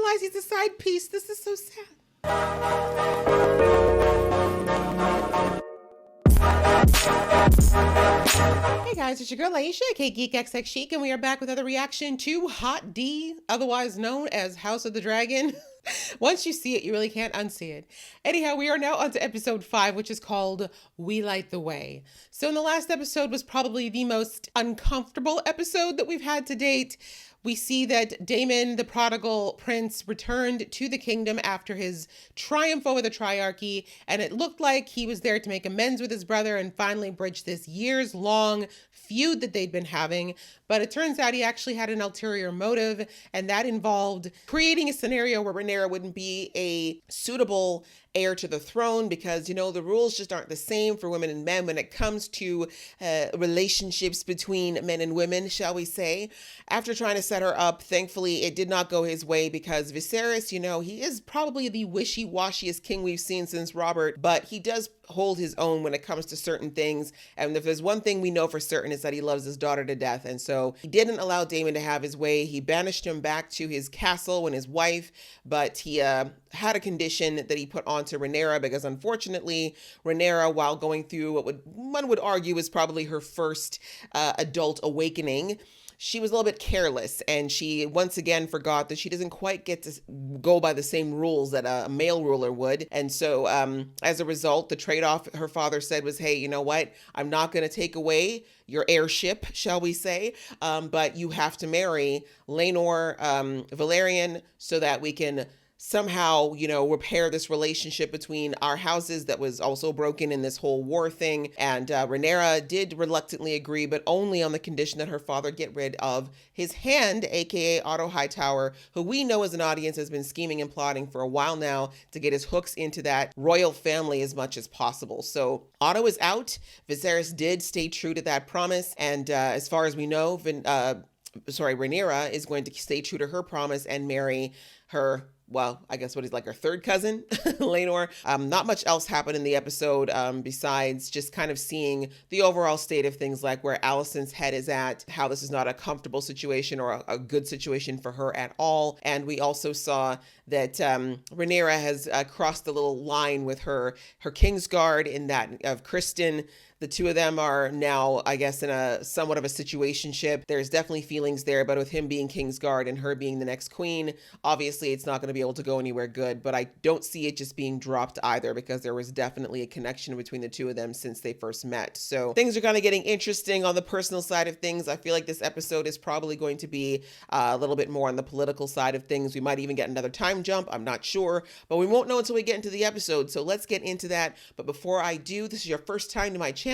realize he's a side piece. This is so sad. Hey guys, it's your girl Aisha, aka Geek XX Chic, and we are back with another reaction to Hot D, otherwise known as House of the Dragon. Once you see it, you really can't unsee it. Anyhow, we are now on to episode 5, which is called We Light the Way. So in the last episode was probably the most uncomfortable episode that we've had to date. We see that Daemon, the prodigal prince, returned to the kingdom after his triumph over the Triarchy, and it looked like he was there to make amends with his brother and finally bridge this years-long feud that they'd been having. But it turns out he actually had an ulterior motive, and that involved creating a scenario where Rhaenyra wouldn't be a suitable heir to the throne because, you know, the rules just aren't the same for women and men when it comes to relationships between men and women, shall we say. After trying to set her up, thankfully, it did not go his way because Viserys, you know, he is probably the wishy-washiest king we've seen since Robert, but he does hold his own when it comes to certain things. And if there's one thing we know for certain is that he loves his daughter to death. And so he didn't allow Daemon to have his way. He banished him back to his castle and his wife, but he had a condition that he put onto Rhaenyra because unfortunately, Rhaenyra, while going through what one would argue is probably her first adult awakening, she was a little bit careless, and she once again forgot that she doesn't quite get to go by the same rules that a male ruler would. And so as a result, the trade-off her father said was, hey, you know what? I'm not going to take away your heirship, shall we say, but you have to marry Laenor Valerian so that we can somehow, you know, repair this relationship between our houses that was also broken in this whole war thing. And Rhaenyra did reluctantly agree, but only on the condition that her father get rid of his hand, aka Otto Hightower, who we know as an audience has been scheming and plotting for a while now to get his hooks into that royal family as much as possible. So Otto is out. Viserys did stay true to that promise. And as far as we know, Rhaenyra is going to stay true to her promise and marry her, well, I guess what is like her third cousin, Laenor. Not much else happened in the episode besides just kind of seeing the overall state of things, like where Alicent's head is at, how this is not a comfortable situation or a good situation for her at all. And we also saw that Rhaenyra has crossed the little line with her Kingsguard in that of Kristen. The two of them are now, I guess, in a somewhat of a situationship. There's definitely feelings there, but with him being Kingsguard and her being the next queen, obviously it's not going to be able to go anywhere good, but I don't see it just being dropped either because there was definitely a connection between the two of them since they first met. So things are kind of getting interesting on the personal side of things. I feel like this episode is probably going to be a little bit more on the political side of things. We might even get another time jump. I'm not sure, but we won't know until we get into the episode. So let's get into that. But before I do, this is your first time to my channel,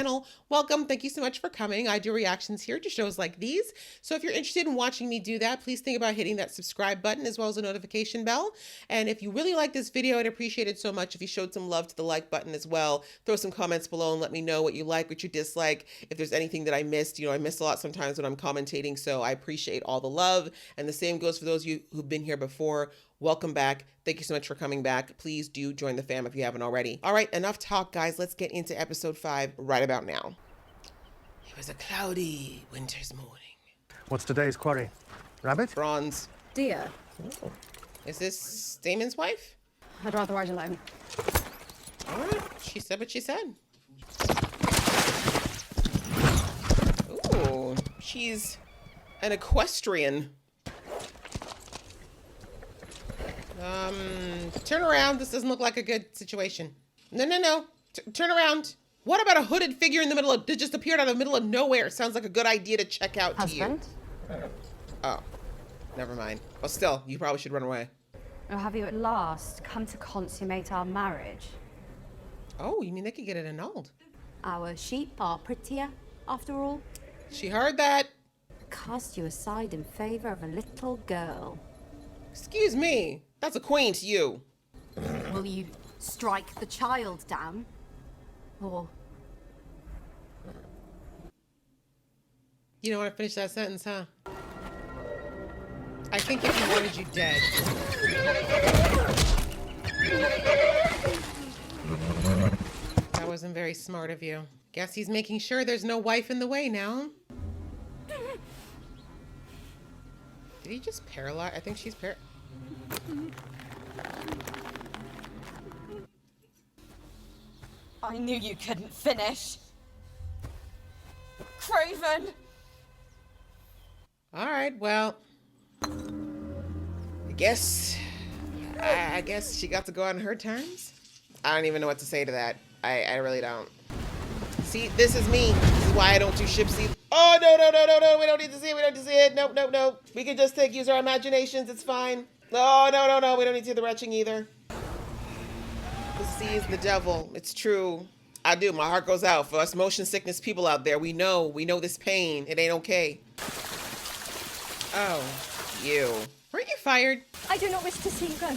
welcome. Thank you so much for coming. I do reactions here to shows like these. So if you're interested in watching me do that, please think about hitting that subscribe button as well as the notification bell. And if you really like this video, I'd appreciate it so much if you showed some love to the like button as well. Throw some comments below and let me know what you like, what you dislike. If there's anything that I missed, you know, I miss a lot sometimes when I'm commentating, so I appreciate all the love. And the same goes for those of you who've been here before. Welcome back. Thank you so much for coming back. Please do join the fam if you haven't already. All right, enough talk, guys. Let's get into episode 5 right about now. It was a cloudy winter's morning. What's today's quarry? Rabbit? Bronze. Dear, Oh. Is this Daemon's wife? I'd rather ride alone. All right. She said what she said. Ooh, she's an equestrian. Turn around. This doesn't look like a good situation. No. Turn around. What about a hooded figure in the middle of, that just appeared out of the middle of nowhere? Sounds like a good idea to check out to you. Husband? Oh, never mind. Well, still, you probably should run away. Or have you at last come to consummate our marriage? Oh, you mean they could get it annulled? Our sheep are prettier, after all. She heard that. Cast you aside in favor of a little girl. Excuse me. That's a queen to you. Will you strike the child down? Or... You don't want to finish that sentence, huh? I think if he wanted you dead. That wasn't very smart of you. Guess he's making sure there's no wife in the way now. Did he just paralyze? I think she's I knew you couldn't finish. Craven! All right, well, I guess she got to go on her terms. I don't even know what to say to that. I really don't. See, this is me. This is why I don't do ship scenes. Oh, no, no, no, no, no. We don't need to see it. We don't need to see it. Nope, nope, nope. We can just use our imaginations. It's fine. No, no, no, no. We don't need to see the retching either. The sea is the devil. It's true. I do. My heart goes out for us motion sickness people out there. We know this pain. It ain't okay. Oh, you. Weren't you fired? I do not wish to see you go.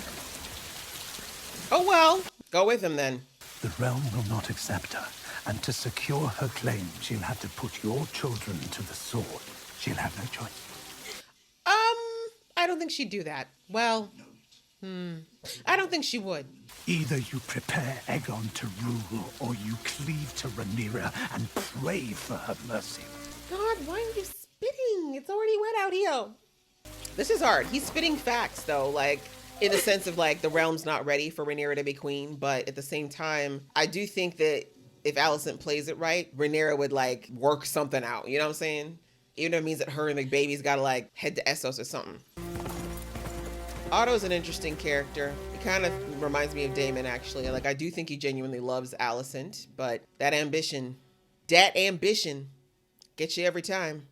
Oh, well. Go with him then. The realm will not accept her, and to secure her claim, she'll have to put your children to the sword. She'll have no choice. I don't think she'd do that. Well, I don't think she would. Either you prepare Aegon to rule, or you cleave to Rhaenyra and pray for her mercy. God, why are you spitting? It's already wet out here. This is hard. He's spitting facts, though, like, in the sense of, like, the realm's not ready for Rhaenyra to be queen, but at the same time, I do think that if Alicent plays it right, Rhaenyra would, like, work something out, you know what I'm saying? Even if it means that her and McBaby's gotta, like, head to Essos or something. Otto's an interesting character. He kind of reminds me of Daemon, actually. Like, I do think he genuinely loves Alicent, but that ambition gets you every time.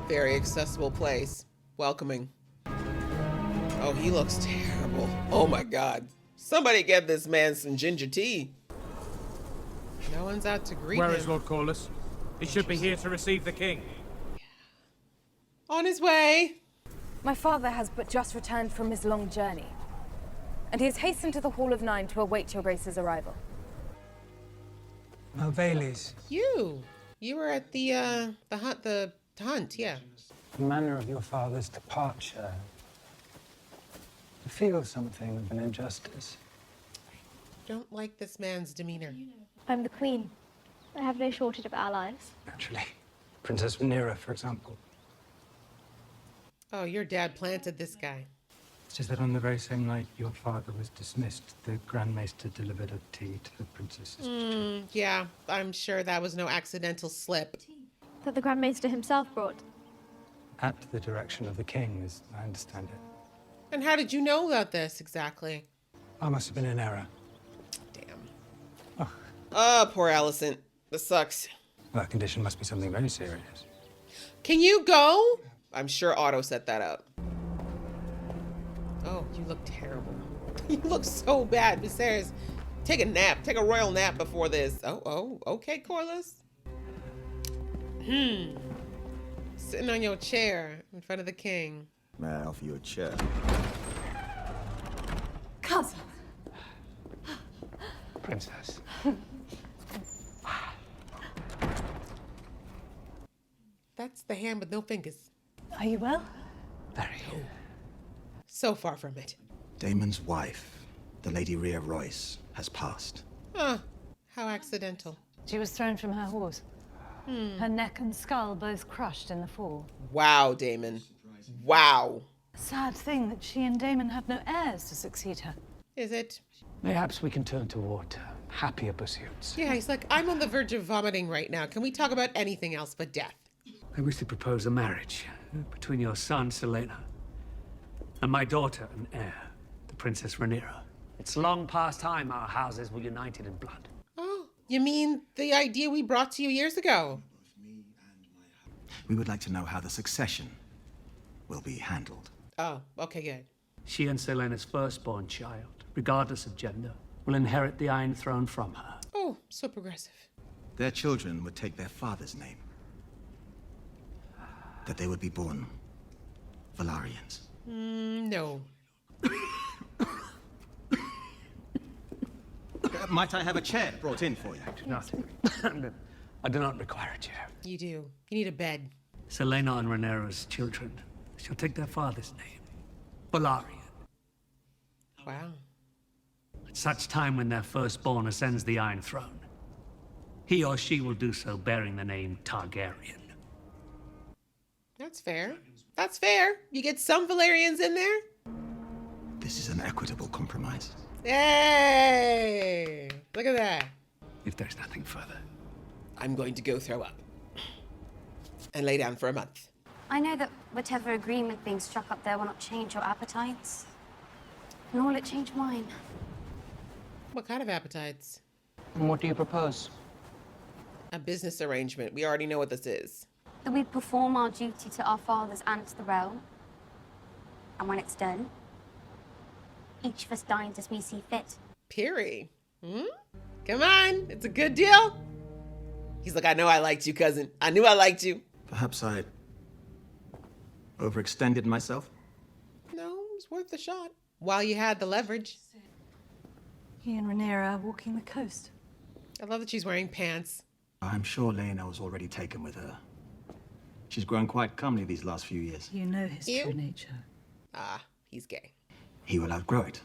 Very accessible place. Welcoming. Oh, he looks terrible. Oh my God. Somebody get this man some ginger tea. No one's out to greet him. Where is Lord Corlys? He should be here to receive the king. On his way. My father has but just returned from his long journey, and he has hastened to the Hall of Nine to await your grace's arrival. Malvales. You were at the hunt, yeah. The manner of your father's departure. I feel something of an injustice. Don't like this man's demeanor. I'm the queen. I have no shortage of allies. Naturally. Princess Rhaenyra, for example. Oh, your dad planted this guy. It's just that on the very same night your father was dismissed, the Grand Maester delivered a tea to the princess's Yeah, I'm sure that was no accidental slip. That the Grand Maester himself brought. At the direction of the king, as I understand it. And how did you know about this exactly? I must have been in error. Damn. Oh, poor Alicent. This sucks. Well, that condition must be something very serious. Can you go? I'm sure Otto set that up. Oh, you look terrible. You look so bad. Viserys, take a nap. Take a royal nap before this. Oh, okay, Corlys. Sitting on your chair in front of the king. May I offer you a chair? Cousin. Princess. That's the hand with no fingers. Are you well? Very. So far from it. Damon's wife, the Lady Rhea Royce, has passed. Huh. How accidental. She was thrown from her horse. Her neck and skull both crushed in the fall. Wow, Daemon. Wow. Sad thing that she and Daemon have no heirs to succeed her. Is it? Mayhaps we can turn toward happier pursuits. Yeah, he's like, I'm on the verge of vomiting right now. Can we talk about anything else but death? I wish to propose a marriage between your son, Selena, and my daughter and heir, the Princess Rhaenyra. It's long past time our houses were united in blood. Oh, you mean the idea we brought to you years ago? We would like to know how the succession will be handled. Oh, okay, good. She and Selena's firstborn child, regardless of gender, will inherit the Iron Throne from her. Oh, so progressive. Their children would take their father's name. That they would be born Valarians. No. Might I have a chair brought in for you? I do not require a chair. You do. You need a bed. Selena and Rhaenyra's children shall take their father's name, Valarian. Wow. At such time when their firstborn ascends the Iron Throne, he or she will do so bearing the name Targaryen. That's fair. That's fair. You get some Valerians in there. This is an equitable compromise. Hey! Look at that. If there's nothing further. I'm going to go throw up. And lay down for a month. I know that whatever agreement being struck up there will not change your appetites. Nor will it change mine. What kind of appetites? And what do you propose? A business arrangement. We already know what this is. That we perform our duty to our fathers and to the realm. And when it's done, each of us dines as we see fit. Piri. Come on. It's a good deal. He's like, I know I liked you, cousin. I knew I liked you. Perhaps I overextended myself? No, it's worth the shot. While you had the leverage. He and Rhaenyra are walking the coast. I love that she's wearing pants. I'm sure Lena was already taken with her. She's grown quite comely these last few years. You know his You? true nature. Ah, he's gay. He will outgrow it.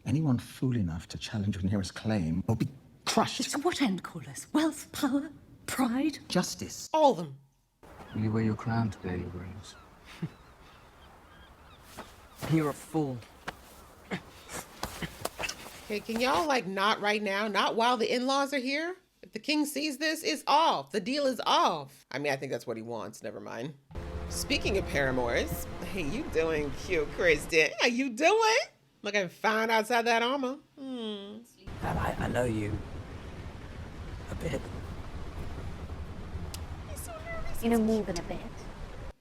Anyone fool enough to challenge Rhaenyra's claim will be crushed. To what end, Corlys? Wealth, power, pride? Justice. All of them. Will you wear your crown today, Your Grace? You're a fool. Okay, can y'all like not right now? Not while the in-laws are here? If the king sees this, it's off. The deal is off. I mean, I think that's what he wants. Never mind. Speaking of paramours, hey, you doing cute, Kristen? How you doing? Looking fine outside that armor. I know you. A bit. He's so nervous. You know more than a bit.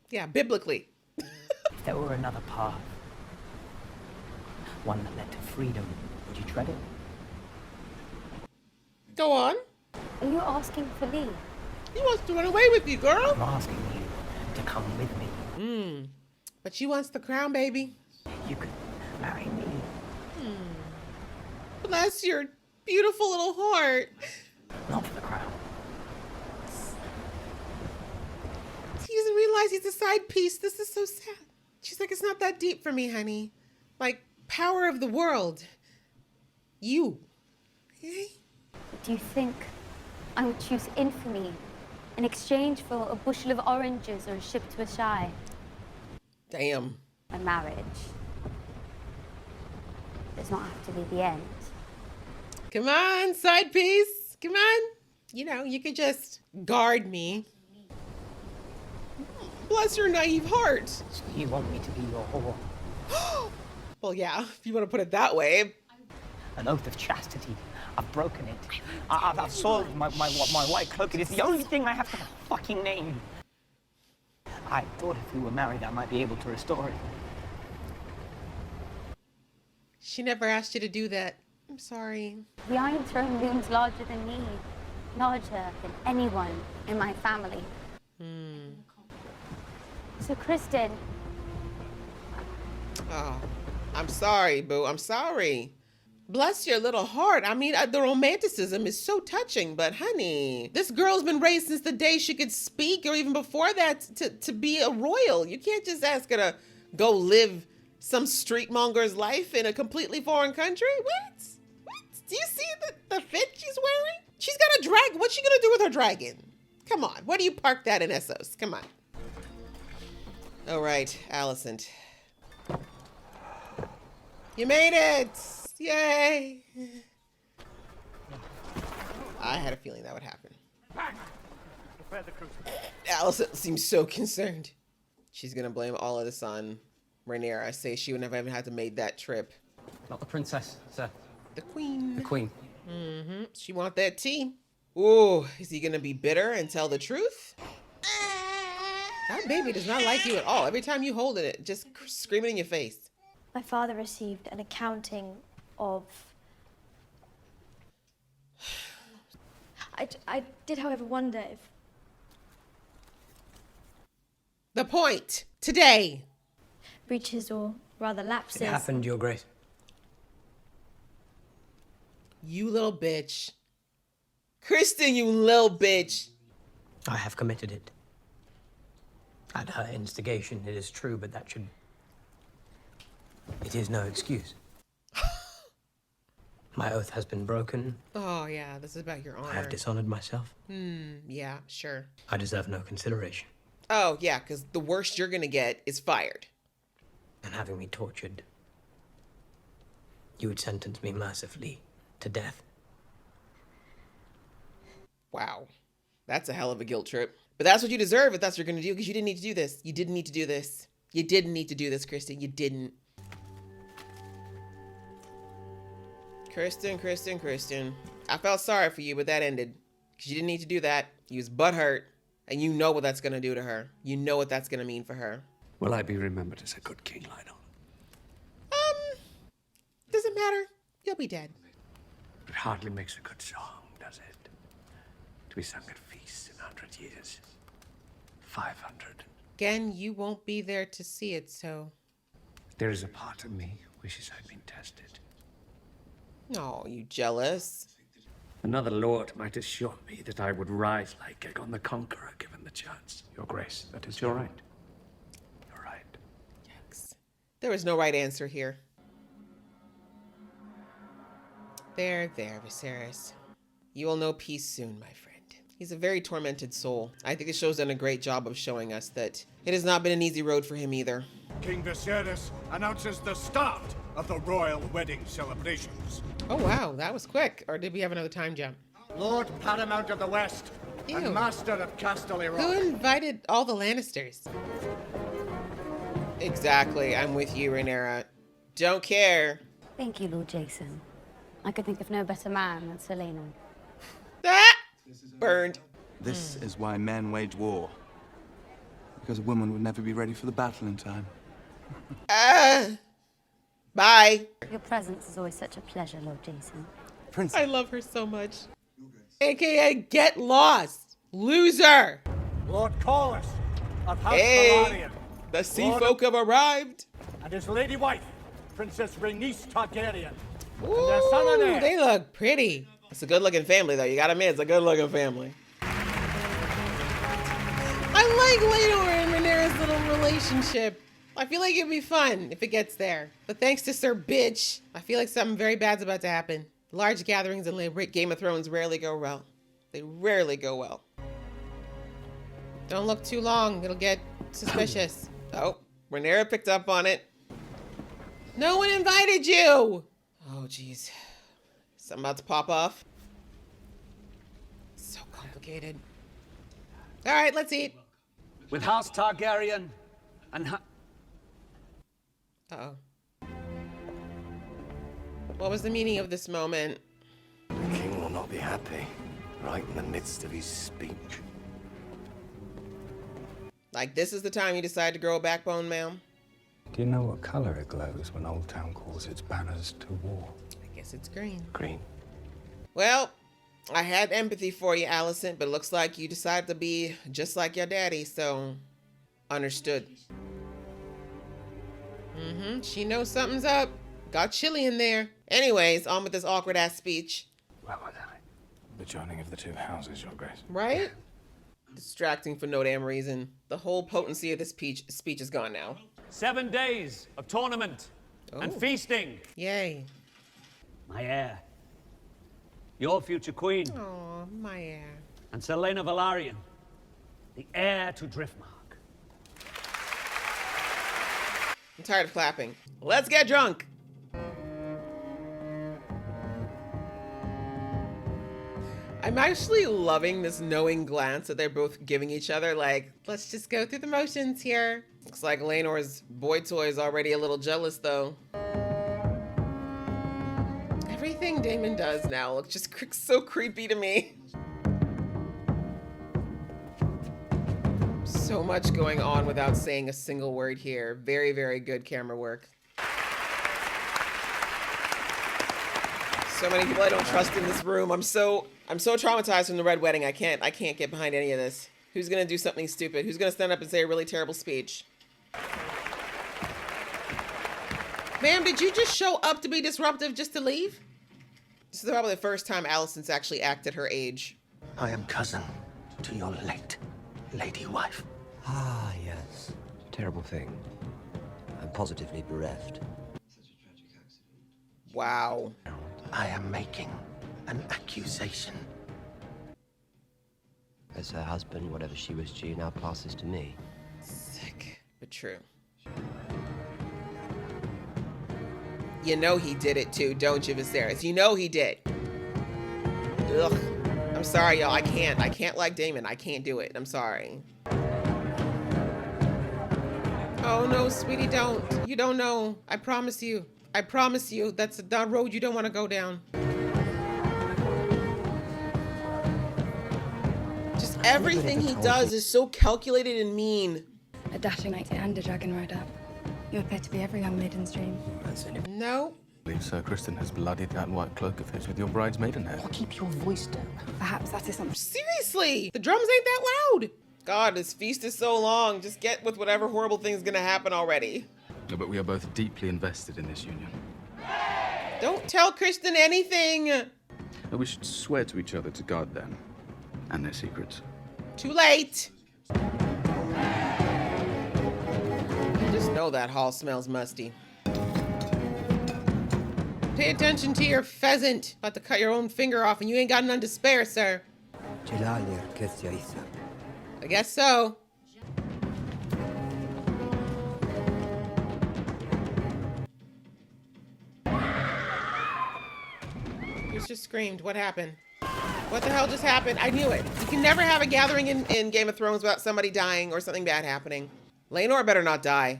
Yeah, biblically. If there were another path, one that led to freedom, would you tread it? Go on. Are you asking for leave? He wants to run away with you, girl. I'm asking you to come with me. But she wants the crown, baby. You could marry me. Bless your beautiful little heart. Not for the crown. He doesn't realize he's a side piece. This is so sad. She's like, it's not that deep for me, honey. Like, power of the world. You. Okay? Do you think I would choose infamy in exchange for a bushel of oranges or a ship to a shy? Damn. My marriage does not have to be the end. Come on, side piece. Come on. You know, you could just guard me. Bless your naive heart. So you want me to be your whore? Well, yeah, if you want to put it that way. An oath of chastity. I've broken it. I've soiled my white cloak. It is the only thing I have to fucking name. I thought if we were married, I might be able to restore it. She never asked you to do that. I'm sorry. The Iron Throne looms larger than me, larger than anyone in my family. So, Kristen, Oh, I'm sorry, boo. I'm sorry. Bless your little heart. I mean, the romanticism is so touching, but honey, this girl's been raised since the day she could speak, or even before that, to be a royal. You can't just ask her to go live some streetmonger's life in a completely foreign country. What? Do you see the fit she's wearing? She's got a dragon. What's she gonna do with her dragon? Come on. Where do you park that in Essos? Come on. All right, Alicent. You made it! Yay! I had a feeling that would happen. Alicent seems so concerned. She's gonna blame all of this on Rhaenyra. I say she would never even have to made that trip. Not the princess, sir. The queen. The queen. She want that tea. Ooh, is he gonna be bitter and tell the truth? That baby does not like you at all. Every time you hold it, just screaming in your face. My father received an accounting of... I did, however, wonder if... The point. Today. breaches or rather lapses... It happened, Your Grace. You little bitch. Kristen, you little bitch. I have committed it. At her instigation, it is true, but that should... It is no excuse. My oath has been broken. Oh, yeah, this is about your honor. I have dishonored myself. Yeah, sure. I deserve no consideration. Oh, yeah, because the worst you're gonna get is fired. And having me tortured, you would sentence me mercifully to death. Wow. That's a hell of a guilt trip. But that's what you deserve if that's what you're gonna do, because you didn't need to do this. You didn't need to do this. You didn't need to do this, Kristen. You didn't. Kristen. I felt sorry for you, but that ended. Because you didn't need to do that. You was butthurt. And you know what that's gonna do to her. You know what that's gonna mean for her. Will I be remembered as a good king, Lionel? Doesn't matter. You'll be dead. It hardly makes a good song, does it? To be sung at feasts in 100 years. 500. Again, you won't be there to see it, so... There is a part of me wishes I'd been tested. Oh, you jealous. Another lord might assure me that I would rise like Aegon the Conqueror given the chance. Your Grace, that is your right. You're right. Yikes. There was no right answer here. There, Viserys. You will know peace soon, my friend. He's a very tormented soul. I think the show's done a great job of showing us that it has not been an easy road for him either. King Viserys announces the start of the royal wedding celebrations. Oh wow, that was quick. Or did we have another time jump? Lord Paramount of the West and Master of Casterly Rock. Who invited all the Lannisters? Exactly, I'm with you, Rhaenyra. Don't care. Thank you, Lord Jason. I could think of no better man than Selena. Ah! Burned. This is why men wage war. Because a woman would never be ready for the battle in time. Bye. Your presence is always such a pleasure, Lord Jason. Princess. I love her so much. AKA get lost. Loser. Lord Corlys of House Hey, Velaryon. the sea folk have arrived. And his lady wife, Princess Rhaenys Targaryen. Ooh, and their son and heir. they look pretty. It's a good looking family though. You gotta admit, it's a good looking family. I like Laenor and Rhaenyra's little relationship. I feel like it'd be fun if it gets there. But thanks to Sir Bitch, I feel like something very bad's about to happen. Large gatherings in Game of Thrones rarely go well. They rarely go well. Don't look too long. It'll get suspicious. Oh, Rhaenyra picked up on it. No one invited you! Oh, jeez. Something about to pop off. So complicated. All right, let's eat. With House Targaryen and Uh-oh. What was the meaning of this moment? The king will not be happy, right in the midst of his speech. Like, this is the time you decide to grow a backbone, ma'am? Do you know what color it glows when Old Town calls its banners to war? I guess it's green. Green. Well, I had empathy for you, Alicent, but it looks like you decided to be just like your daddy, so understood. She knows something's up. Got chilly in there. Anyways, on with this awkward ass speech. Where was I? The joining of the two houses, Your Grace. Right? Distracting for no damn reason. The whole potency of this speech is gone now. 7 days of tournament and feasting. Yay. My heir. Your future queen. Oh, my heir. And Selena Velaryon, the heir to Driftmark. I'm tired of clapping. Let's get drunk. I'm actually loving this knowing glance that they're both giving each other. Like, let's just go through the motions here. Looks like Laenor's boy toy is already a little jealous, though. Everything Daemon does now looks just so creepy to me. So much going on without saying a single word here. Very, very good camera work. So many people I don't trust in this room. I'm so traumatized from the Red Wedding. I can't get behind any of this. Who's gonna do something stupid? Who's gonna stand up and say a really terrible speech? Ma'am, did you just show up to be disruptive just to leave? This is probably the first time Alicent's actually acted her age. I am cousin to your late lady wife. Ah, yes. Terrible thing. I'm positively bereft. Wow. I am making an accusation. As her husband, whatever she was due now passes to me. Sick, but true. You know he did it too, don't you, Viserys? You know he did. Ugh. I'm sorry, y'all. I can't like Daemon. I can't do it. I'm sorry. Oh no, sweetie, don't. You don't know. I promise you. I promise you. That's the road you don't want to go down. Just everything he does is so calculated and mean. A dashing knight and a dragon rider. You appear to be every young maiden's dream. No. I believe Sir Kristen has bloodied that white cloak of his with your bride's maidenhair. Oh, keep your voice down. Perhaps that is something. Seriously, the drums ain't that loud. God, this feast is so long. Just get with whatever horrible thing's gonna happen already. No, but we are both deeply invested in this union. Don't tell Kristen anything. But we should swear to each other to guard them and their secrets. Too late. You just know that hall smells musty. Pay attention to your pheasant. About to cut your own finger off and you ain't got none to spare, sir. I guess so. You just screamed. What happened? What the hell just happened? I knew it. You can never have a gathering in Game of Thrones without somebody dying or something bad happening. Laenor better not die.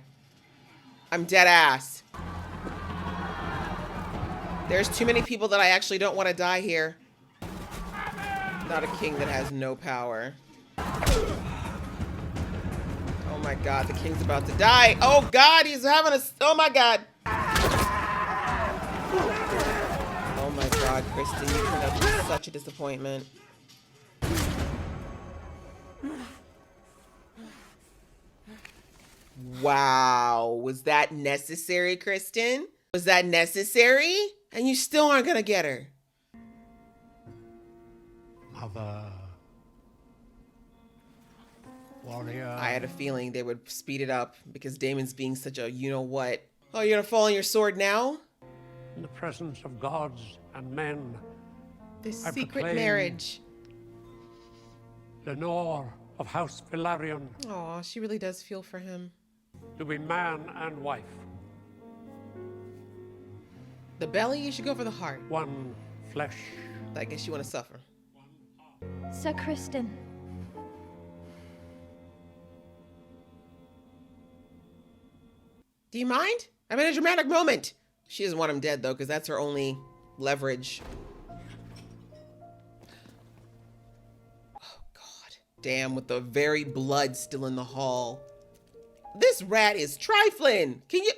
I'm dead ass. There's too many people that I actually don't want to die here. Not a king that has no power. Oh my god, the king's about to die. Oh god, he's having a... Oh my god. Oh my god, Kristen, you turned out to be such a disappointment. Wow, was that necessary, Kristen? Was that necessary? And you still aren't gonna get her. Mother. Warrior. I had a feeling they would speed it up because Daemon's being such a you-know-what. Oh, you're gonna fall on your sword now? In the presence of gods and men. This I secret proclaim marriage. Lenore of House Velaryon Aw, she really does feel for him. to be man and wife. The belly, you should go for the heart. One flesh. I guess you want to suffer. Sir Kristen. Do you mind? I'm in a dramatic moment. She doesn't want him dead, though, because that's her only leverage. Oh, God. Damn, with the very blood still in the hall. This rat is trifling. Can you...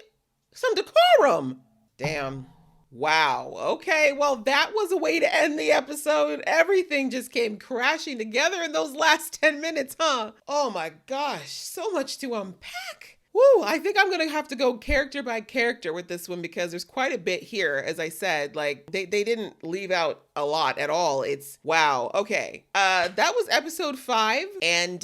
Some decorum. Damn. Wow. Okay, well, that was a way to end the episode. Everything just came crashing together in those last 10 minutes, huh? Oh my gosh, so much to unpack. Woo, I think I'm gonna have to go character by character with this one because there's quite a bit here, as I said. Like, they didn't leave out a lot at all. It's, wow, okay. That was episode 5, and,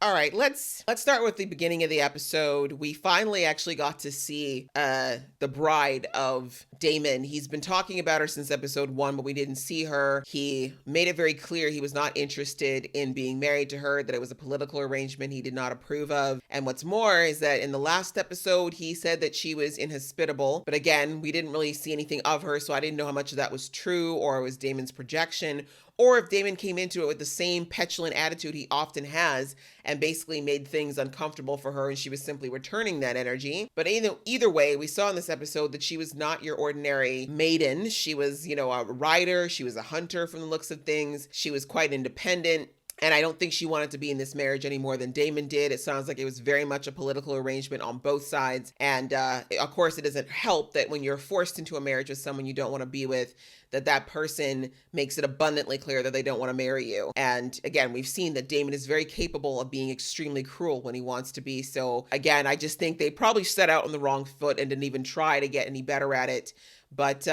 all right, let's start with the beginning of the episode. We finally actually got to see the bride of Daemon. He's been talking about her since episode 1, but we didn't see her. He made it very clear he was not interested in being married to her, that it was a political arrangement he did not approve of. And what's more is that in the last episode, he said that she was inhospitable. But again, we didn't really see anything of her, so I didn't know how much of that was true or it was Daemon's projection, or if Daemon came into it with the same petulant attitude he often has and basically made things uncomfortable for her and she was simply returning that energy. But either way, we saw in this episode that she was not your ordinary maiden. She was, you know, a rider. She was a hunter from the looks of things. She was quite independent. And I don't think she wanted to be in this marriage any more than Daemon did. It sounds like it was very much a political arrangement on both sides. And of course, it doesn't help that when you're forced into a marriage with someone you don't want to be with, that person makes it abundantly clear that they don't want to marry you. And again, we've seen that Daemon is very capable of being extremely cruel when he wants to be. So again, I just think they probably set out on the wrong foot and didn't even try to get any better at it. But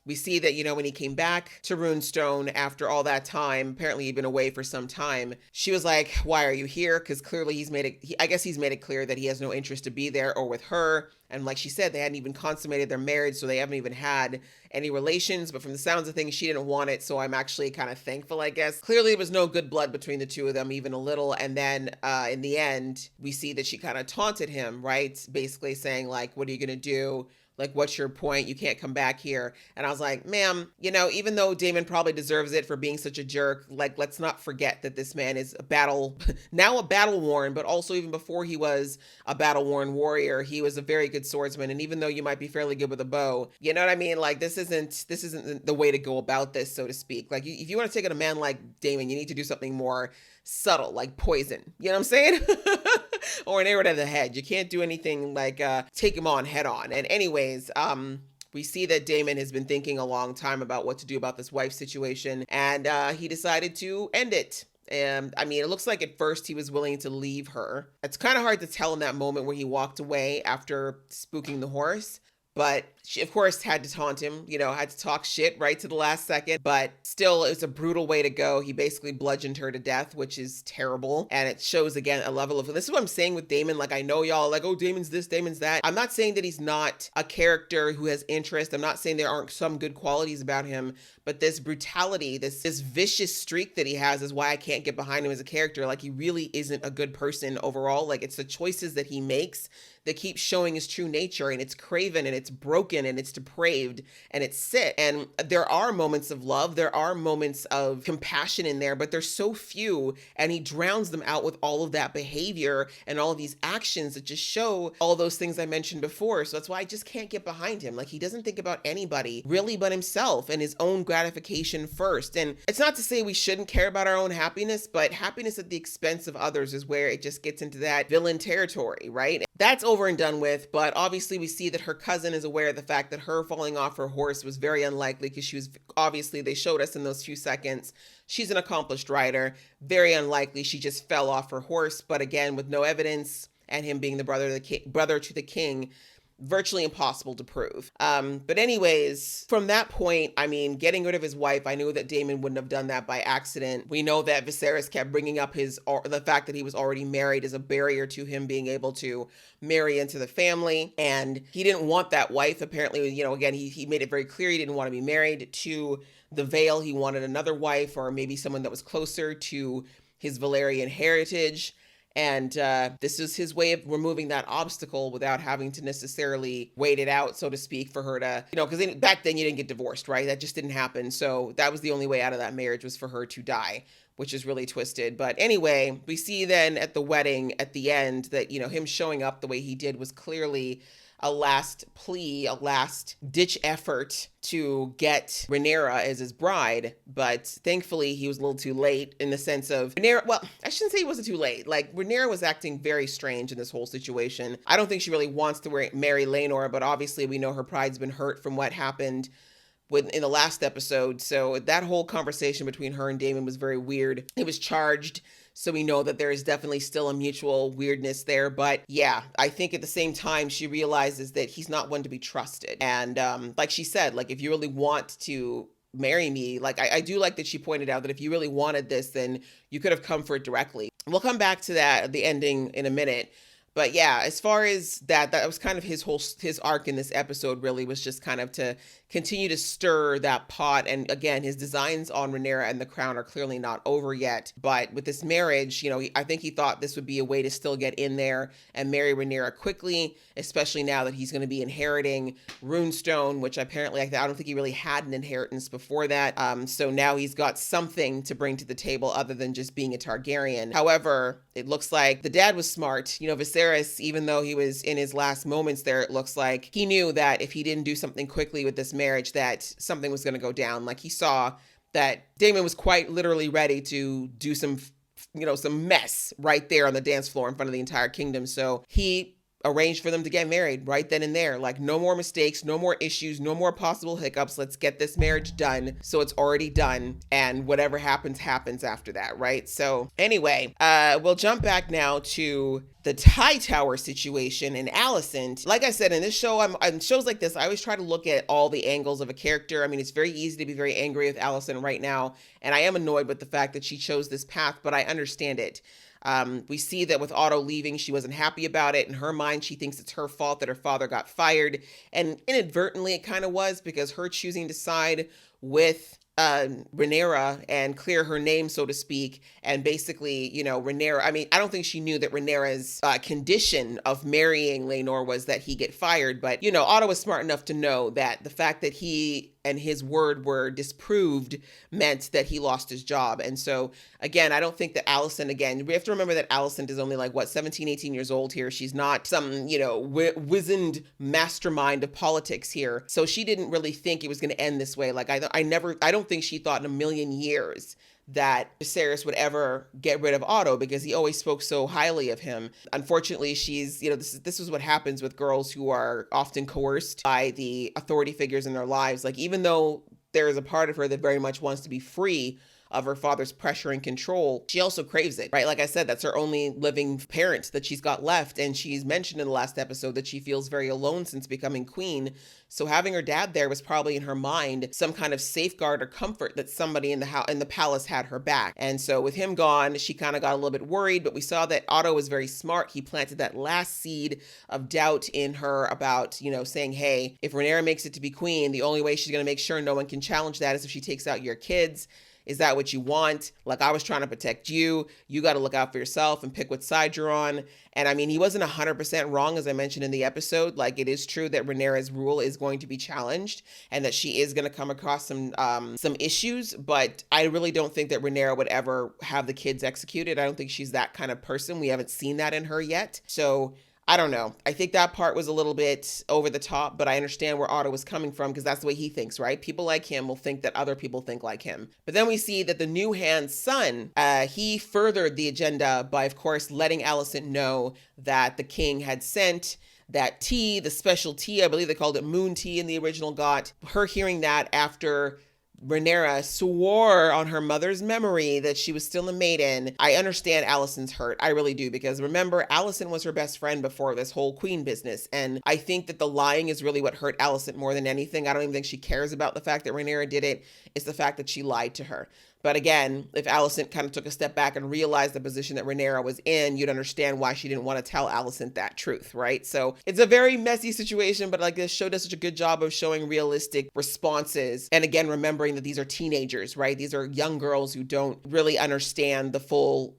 we see that, you know, when he came back to Runestone after all that time, apparently he'd been away for some time. She was like, why are you here? Because clearly I guess he's made it clear that he has no interest to be there or with her. And like she said, they hadn't even consummated their marriage, so they haven't even had any relations. But from the sounds of things, she didn't want it. So I'm actually kind of thankful, I guess. Clearly, there was no good blood between the two of them, even a little. And then in the end, we see that she kind of taunted him, right? Basically saying, like, what are you going to do? Like, what's your point? You can't come back here. And I was like, ma'am, you know, even though Damon probably deserves it for being such a jerk, like, let's not forget that this man is now a battle worn, but also even before he was a battle worn warrior, he was a very good swordsman. And even though you might be fairly good with a bow, you know what I mean? Like, this isn't the way to go about this, so to speak. Like, if you want to take on a man like Damon, you need to do something more subtle, like poison. You know what I'm saying? Or an arrow to the head. You can't do anything like take him on head on. And anyways, we see that Damon has been thinking a long time about what to do about this wife situation, and he decided to end it. And I mean, it looks like at first he was willing to leave her. It's kind of hard to tell in that moment where he walked away after spooking the horse. But she, of course, had to taunt him, you know, had to talk shit right to the last second. But still, it was a brutal way to go. He basically bludgeoned her to death, which is terrible. And it shows, again, a level of, this is what I'm saying with Damon. Like, I know y'all like, oh, Damon's this, Damon's that. I'm not saying that he's not a character who has interest. I'm not saying there aren't some good qualities about him. But this brutality, this vicious streak that he has is why I can't get behind him as a character. Like, he really isn't a good person overall. Like, it's the choices that he makes that keeps showing his true nature, and it's craven and it's broken and it's depraved and it's sick. And there are moments of love, there are moments of compassion in there, but there's so few, and he drowns them out with all of that behavior and all of these actions that just show all those things I mentioned before. So that's why I just can't get behind him. Like, he doesn't think about anybody really but himself and his own gratification first. And it's not to say we shouldn't care about our own happiness, but happiness at the expense of others is where it just gets into that villain territory, right? That's over and done with, but obviously we see that her cousin is aware of the fact that her falling off her horse was very unlikely, because she was, obviously they showed us in those few seconds, she's an accomplished rider, very unlikely she just fell off her horse. But again, with no evidence and him being the brother to the king, virtually impossible to prove. But anyways, from that point, I mean, getting rid of his wife, I knew that Damon wouldn't have done that by accident. We know that Viserys kept bringing up the fact that he was already married as a barrier to him being able to marry into the family. And he didn't want that wife. Apparently, you know, again, he made it very clear he didn't want to be married to the Vale. He wanted another wife, or maybe someone that was closer to his Valyrian heritage. And this is his way of removing that obstacle without having to necessarily wait it out, so to speak, for her to, you know, because back then you didn't get divorced, right? That just didn't happen. So that was the only way out of that marriage, was for her to die, which is really twisted. But anyway, we see then at the wedding at the end that, you know, him showing up the way he did was clearly a last plea, a last ditch effort to get Rhaenyra as his bride. But thankfully he was a little too late, in the sense of Rhaenyra, well, I shouldn't say he wasn't too late. Like, Rhaenyra was acting very strange in this whole situation. I don't think she really wants to marry Laenor, but obviously we know her pride's been hurt from what happened in the last episode. So that whole conversation between her and Damon was very weird. It was charged. So we know that there is definitely still a mutual weirdness there. But yeah, I think at the same time, she realizes that he's not one to be trusted. And like she said, like, if you really want to marry me, like, I do like that she pointed out that if you really wanted this, then you could have come for it directly. We'll come back to that, the ending, in a minute. But yeah, as far as that was kind of his arc in this episode, really, was just kind of to continue to stir that pot. And again, his designs on Rhaenyra and the crown are clearly not over yet. But with this marriage, you know, I think he thought this would be a way to still get in there and marry Rhaenyra quickly, especially now that he's going to be inheriting Runestone, which apparently I don't think he really had an inheritance before that. So now he's got something to bring to the table other than just being a Targaryen. However, it looks like the dad was smart. You know, Viserys, even though he was in his last moments there, it looks like he knew that if he didn't do something quickly with this marriage, that something was going to go down. Like, he saw that Damon was quite literally ready to do some mess right there on the dance floor in front of the entire kingdom. So he arranged for them to get married right then and there. Like, no more mistakes, no more issues, no more possible hiccups. Let's get this marriage done, so it's already done, and whatever happens after that, right? So anyway, we'll jump back now to the Hightower situation and Alicent. Like I said, in this show, on shows like this, I always try to look at all the angles of a character. I mean, it's very easy to be very angry with Alicent right now, and I am annoyed with the fact that she chose this path, but I understand it. We see that with Otto leaving, she wasn't happy about it. In her mind, she thinks it's her fault that her father got fired. And inadvertently, it kind of was, because her choosing to side with Rhaenyra and clear her name, so to speak, and basically, Rhaenyra, I mean, I don't think she knew that Rhaenyra's condition of marrying Laenor was that he get fired, but, Otto was smart enough to know that the fact that he and his word were disproved meant that he lost his job. And so, again, I don't think that Alicent, again, we have to remember that Alicent is only 17, 18 years old here. She's not some, wizened mastermind of politics here. So she didn't really think it was going to end this way. I don't think she thought in a million years that Viserys would ever get rid of Otto, because he always spoke so highly of him. Unfortunately, she's, this is what happens with girls who are often coerced by the authority figures in their lives. Even though there is a part of her that very much wants to be free of her father's pressure and control, she also craves it, right? Like I said, that's her only living parent that she's got left. And she's mentioned in the last episode that she feels very alone since becoming queen. So having her dad there was probably in her mind some kind of safeguard or comfort that somebody in the palace had her back. And so with him gone, she kind of got a little bit worried, but we saw that Otto was very smart. He planted that last seed of doubt in her about, saying, hey, if Rhaenyra makes it to be queen, the only way she's going to make sure no one can challenge that is if she takes out your kids. Is that what you want? I was trying to protect you. You got to look out for yourself and pick what side you're on. And I mean, he wasn't 100% wrong, as I mentioned in the episode. It is true that Rhaenyra's rule is going to be challenged and that she is going to come across some issues. But I really don't think that Rhaenyra would ever have the kids executed. I don't think she's that kind of person. We haven't seen that in her yet. So I don't know. I think that part was a little bit over the top, but I understand where Otto was coming from, because that's the way he thinks, right? People like him will think that other people think like him. But then we see that the new hand's son, he furthered the agenda by, of course, letting Alicent know that the king had sent that tea, the special tea, I believe they called it moon tea in the original got. Her hearing that after Rhaenyra swore on her mother's memory that she was still a maiden. I understand Alicent's hurt. I really do, because remember, Alicent was her best friend before this whole queen business. And I think that the lying is really what hurt Alicent more than anything. I don't even think she cares about the fact that Rhaenyra did it. It's the fact that she lied to her. But again, if Alicent kind of took a step back and realized the position that Rhaenyra was in, you'd understand why she didn't want to tell Alicent that truth, right? So it's a very messy situation, but this show does such a good job of showing realistic responses. And again, remembering that these are teenagers, right? These are young girls who don't really understand the full,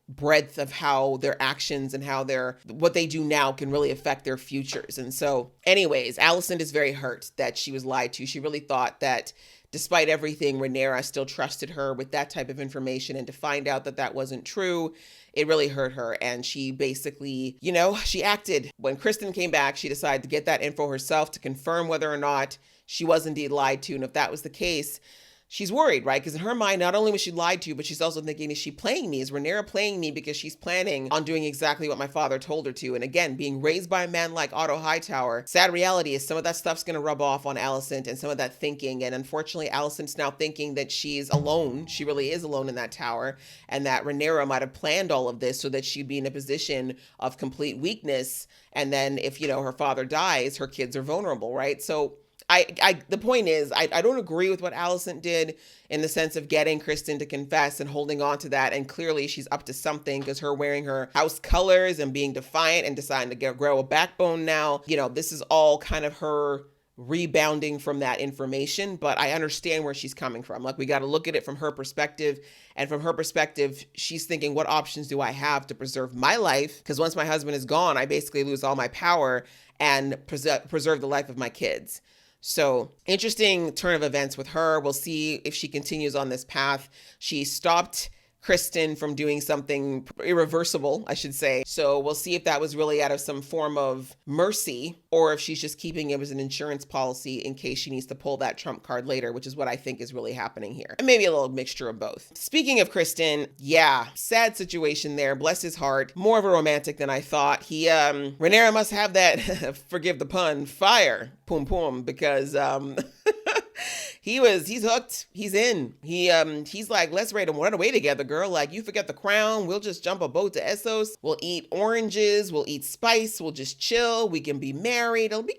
breadth of how their actions and how what they do now can really affect their futures. And so anyways, Alicent is very hurt that she was lied to. She really thought that despite everything, Rhaenyra still trusted her with that type of information, and to find out that that wasn't true, it really hurt her. And she basically, she acted. When Kristen came back, she decided to get that info herself to confirm whether or not she was indeed lied to. And if that was the case, she's worried, right? Because in her mind, not only was she lied to, but she's also thinking, is she playing me? Is Rhaenyra playing me because she's planning on doing exactly what my father told her to? And again, being raised by a man like Otto Hightower, sad reality is some of that stuff's going to rub off on Alicent and some of that thinking. And unfortunately, Alicent's now thinking that she's alone. She really is alone in that tower, and that Rhaenyra might have planned all of this so that she'd be in a position of complete weakness. And then if, her father dies, her kids are vulnerable, right? So the point is, I don't agree with what Alicent did in the sense of getting Kristen to confess and holding on to that. And clearly she's up to something, because her wearing her house colors and being defiant and deciding to grow a backbone now, this is all kind of her rebounding from that information. But I understand where she's coming from. We got to look at it from her perspective. And from her perspective, she's thinking, what options do I have to preserve my life? Because once my husband is gone, I basically lose all my power and preserve the life of my kids. So interesting turn of events with her. We'll see if she continues on this path. She stopped Kristen from doing something irreversible, I should say. So we'll see if that was really out of some form of mercy, or if she's just keeping it as an insurance policy in case she needs to pull that trump card later, which is what I think is really happening here. And maybe a little mixture of both. Speaking of Kristen, sad situation there. Bless his heart. More of a romantic than I thought. Rhaenyra must have that, forgive the pun, fire, pum pum, because, he's hooked. He's in. He's like, let's run away together, girl. You forget the crown. We'll just jump a boat to Essos. We'll eat oranges. We'll eat spice. We'll just chill. We can be married. It'll be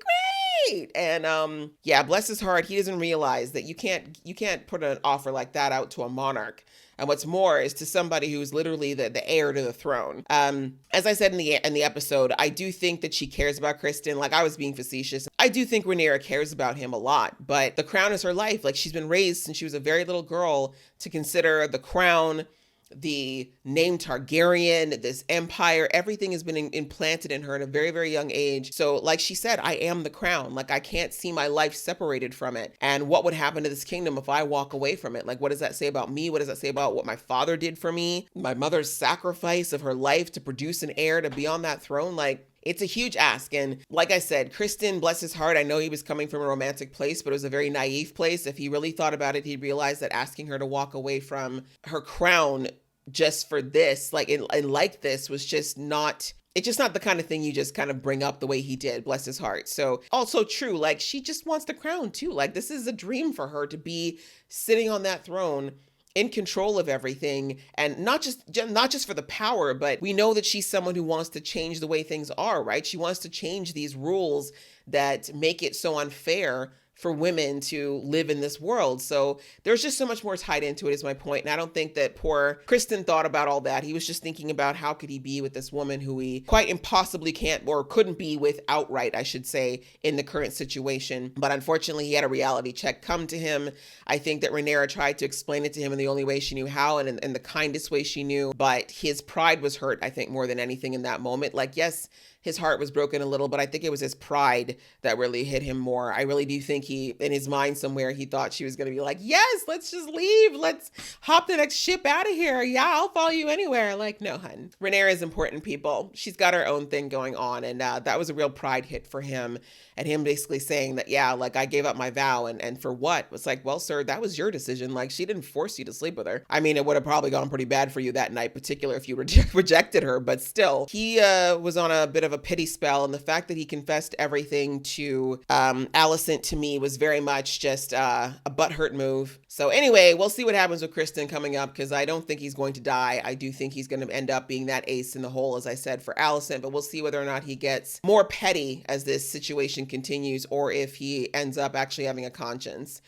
great. And yeah, bless his heart, he doesn't realize that you can't put an offer like that out to a monarch. And what's more is to somebody who's literally the heir to the throne. As I said in the episode, I do think that she cares about Kristen. Like, I was being facetious. I do think Rhaenyra cares about him a lot, but the crown is her life. Like, she's been raised since she was a very little girl to consider the crown, the name Targaryen, this empire, everything has been implanted in her at a very, very young age. So like she said, I am the crown. Like, I can't see my life separated from it. And what would happen to this kingdom if I walk away from it? Like, what does that say about me? What does that say about what my father did for me? My mother's sacrifice of her life to produce an heir to be on that throne? Like, it's a huge ask. And like I said, Kristen, bless his heart, I know he was coming from a romantic place, but it was a very naive place. If he really thought about it, he'd realize that asking her to walk away from her crown just for this, like, and like this, was just not, it's just not the kind of thing you just kind of bring up the way he did, bless his heart. So also true, like, she just wants the crown too. Like, this is a dream for her to be sitting on that throne in control of everything, and not just for the power, but we know that she's someone who wants to change the way things are, right? She wants to change these rules that make it so unfair for women to live in this world. So there's just so much more tied into it, is my point. And I don't think that poor Kristen thought about all that. He was just thinking about how could he be with this woman who he quite impossibly can't, or couldn't be with outright, I should say, in the current situation. But unfortunately, he had a reality check come to him. I think that Rhaenyra tried to explain it to him in the only way she knew how, and in the kindest way she knew. But his pride was hurt, I think, more than anything in that moment. Like, yes, his heart was broken a little, but I think it was his pride that really hit him more. I really do think he, in his mind somewhere, he thought she was going to be like, yes, let's just leave. Let's hop the next ship out of here. Yeah, I'll follow you anywhere. Like, no, hun. Rhaenyra is important, people. She's got her own thing going on. And that was a real pride hit for him. And him basically saying that, yeah, like, I gave up my vow. And for what? It's like, well, sir, that was your decision. Like, she didn't force you to sleep with her. I mean, it would have probably gone pretty bad for you that night, particularly if you rejected her. But still, he was on a bit of a pity spell. And the fact that he confessed everything to Alicent, to me, was very much just a butthurt move. So anyway, we'll see what happens with Kristen coming up, because I don't think he's going to die. I do think he's going to end up being that ace in the hole, as I said, for Alicent. But we'll see whether or not he gets more petty as this situation continues, or if he ends up actually having a conscience.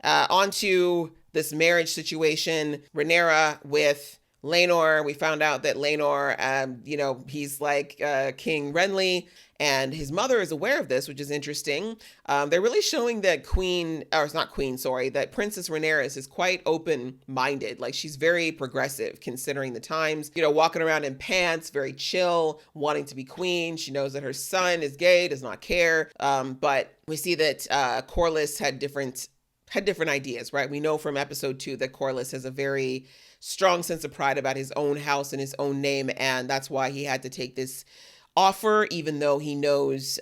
On to this marriage situation, Rhaenyra with Laenor. We found out that Laenor, he's like King Renly, and his mother is aware of this, which is interesting. They're really showing that that Princess Rhaenyra is quite open-minded. Like, she's very progressive considering the times, walking around in pants, very chill, wanting to be queen. She knows that her son is gay, does not care. But we see that Corlys had different ideas, right? We know from episode 2 that Corlys has a very strong sense of pride about his own house and his own name, and that's why he had to take this offer, even though he knows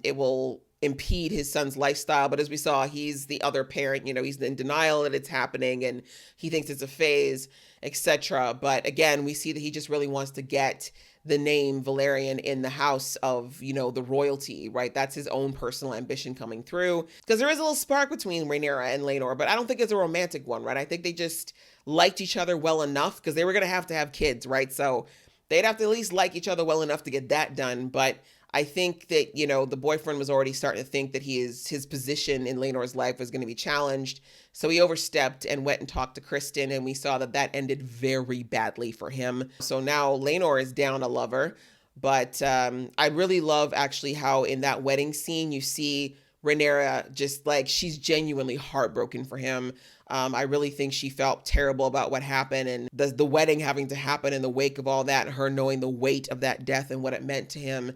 it will impede his son's lifestyle. But as we saw, he's the other parent, he's in denial that it's happening, and he thinks it's a phase, etc. But again, we see that he just really wants to get the name Valerian in the house of, the royalty, right? That's his own personal ambition coming through, because there is a little spark between Rhaenyra and Laenor, but I don't think it's a romantic one, right? I think they just liked each other well enough, because they were going to have kids, right? So they'd have to at least like each other well enough to get that done. But I think that, the boyfriend was already starting to think that his position in Laenor's life was going to be challenged. So he overstepped and went and talked to Kristen, and we saw that ended very badly for him. So now Laenor is down a lover. But I really love actually how in that wedding scene, you see Rhaenyra just like, she's genuinely heartbroken for him. I really think she felt terrible about what happened, and the wedding having to happen in the wake of all that, and her knowing the weight of that death and what it meant to him.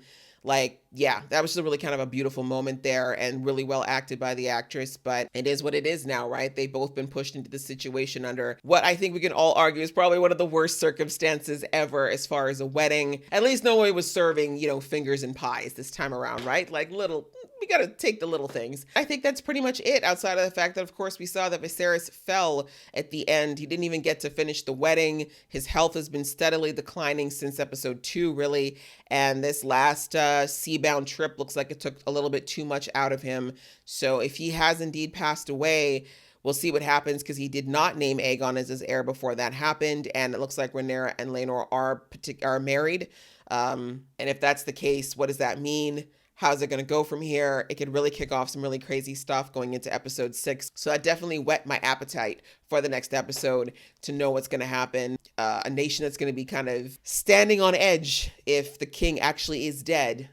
Like, yeah, that was just really kind of a beautiful moment there, and really well acted by the actress. But it is what it is now, right? They've both been pushed into the situation under what I think we can all argue is probably one of the worst circumstances ever as far as a wedding. At least no one was serving, fingers and pies this time around, right? Like, we got to take the little things. I think that's pretty much it, outside of the fact that, of course, we saw that Viserys fell at the end. He didn't even get to finish the wedding. His health has been steadily declining since episode 2, really. And this last sea-bound trip looks like it took a little bit too much out of him. So if he has indeed passed away, we'll see what happens, because he did not name Aegon as his heir before that happened. And it looks like Rhaenyra and Laenor are married. And if that's the case, what does that mean? How's it going to go from here? It could really kick off some really crazy stuff going into episode 6. So that definitely whet my appetite for the next episode to know what's going to happen. A nation that's going to be kind of standing on edge if the king actually is dead,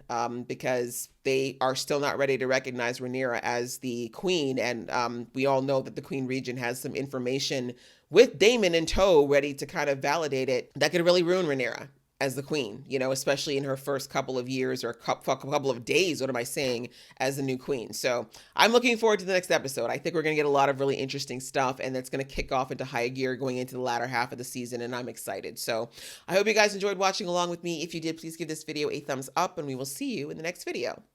because they are still not ready to recognize Rhaenyra as the queen. And we all know that the Queen Regent has some information with Daemon in tow ready to kind of validate it that could really ruin Rhaenyra as the queen, you know, especially in her first couple of years or couple of days, what am I saying, as the new queen. So I'm looking forward to the next episode. I think we're going to get a lot of really interesting stuff, and that's going to kick off into high gear going into the latter half of the season, and I'm excited. So I hope you guys enjoyed watching along with me. If you did, please give this video a thumbs up, and we will see you in the next video.